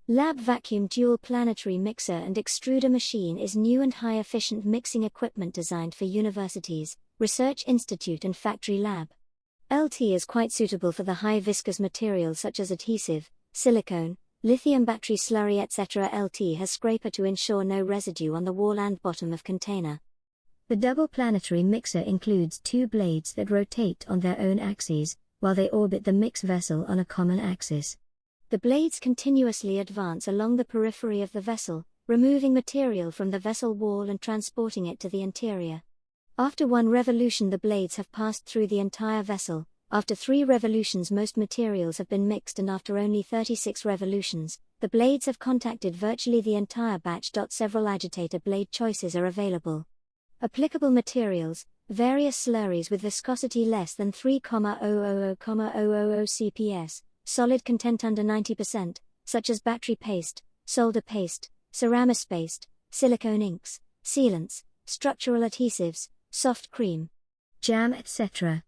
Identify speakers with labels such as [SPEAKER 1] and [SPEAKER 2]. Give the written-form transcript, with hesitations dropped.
[SPEAKER 1] Lab vacuum dual planetary mixer and extruder machine is new and high-efficient mixing equipment designed for universities, research institute and factory lab. LT is quite suitable for the high viscous materials such as adhesive, silicone, lithium battery slurry etc. LT has scraper to ensure no residue on the wall and bottom of container. The double planetary mixer includes two blades that rotate on their own axes, while they orbit the mix vessel on a common axis. The blades continuously advance along the periphery of the vessel, removing material from the vessel wall and transporting it to the interior. After one revolution the blades have passed through the entire vessel. After 3 revolutions most materials have been mixed, and after only 36 revolutions, the blades have contacted virtually the entire batch. Several agitator blade choices are available. Applicable materials: various slurries with viscosity less than 3,000,000 CPS, solid content under 90%, such as battery paste, solder paste, ceramist paste, silicone inks, sealants, structural adhesives, soft cream, jam etc.